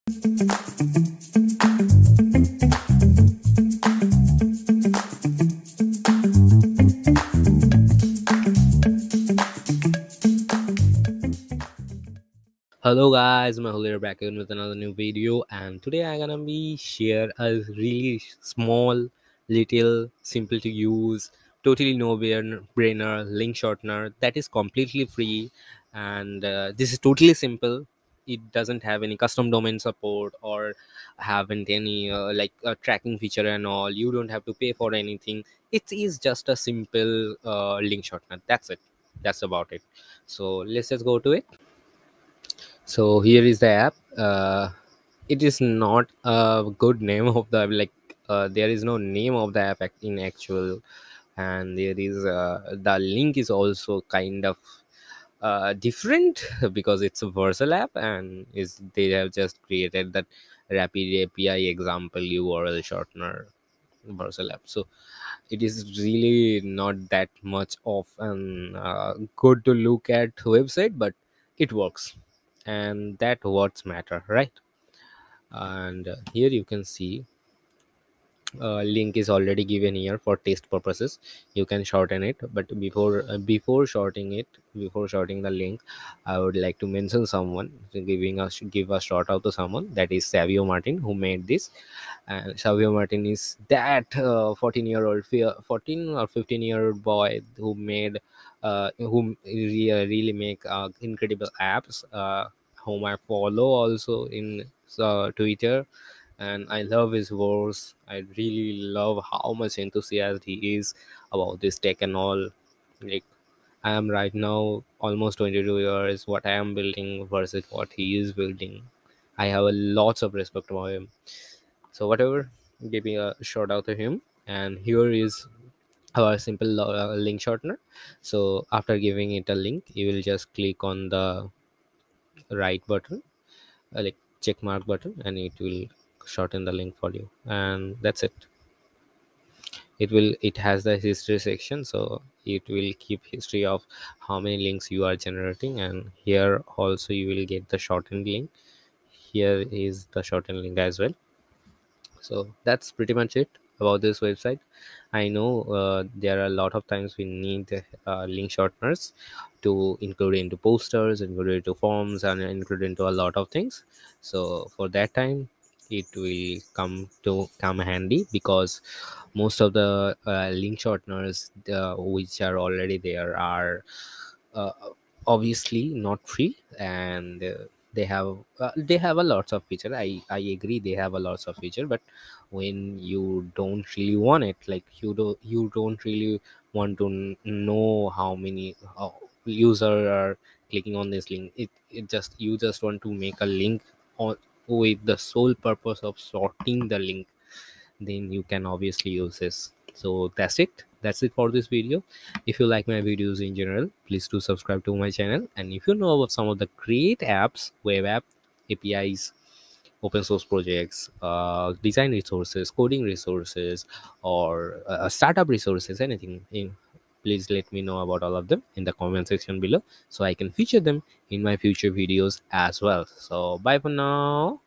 Hello guys, Mehul here back again with another new video, and today I'm gonna be share a really small, little, simple to use, totally no brainer link shortener that is completely free, and this is totally simple. It doesn't have any custom domain support or haven't any tracking feature and all. You don't have to pay for anything. It is just a simple link shortener. That's it. That's about it. So let's just go to it. So here is the app. It is not a good name of the there is no name of the app in actual, and there is the link is also kind of different because it's a Versal app, and is they have just created that rapid API example URL shortener Versal app. So it is really not that much of an good to look at website, but it works, and that what's matter, right? And here you can see link is already given here for test purposes. You can shorten it, but before shorting the link, I would like to mention someone, give a shout out to someone, that is Savio Martin, who made this. And Savio Martin is that 14-year-old 14 or 15-year-old boy who made really make incredible apps, whom I follow also in Twitter, and I love his words. I really love how much enthusiastic he is about this tech and all. Like, I am right now almost 22 years. What I am building versus what he is building, I have a lots of respect for him. So whatever, giving a shout out to him. And here is our simple link shortener. So after giving it a link, you will just click on the right button, like check mark button, and it will shorten the link for you, and that's it. It has the history section, so it will keep history of how many links you are generating, and here also you will get the shortened link. Here is the shortened link as well. So that's pretty much it about this website. I know there are a lot of times we need link shorteners to include into posters, include into forms, and include into a lot of things. So for that time, it will come handy, because most of the link shorteners which are already there are uh, obviously not free, and they have a lots of feature. I agree, they have a lots of feature, but when you don't really want it, like you don't really want to know how many user are clicking on this link, it just you just want to make a link on with the sole purpose of sorting the link, then you can obviously use this. So that's it for this video. If you like my videos in general, please do subscribe to my channel, and if you know about some of the great apps, web app, APIs, open source projects, design resources, coding resources, or startup resources, anything please let me know about all of them in the comment section below, so I can feature them in my future videos as well. So bye for now.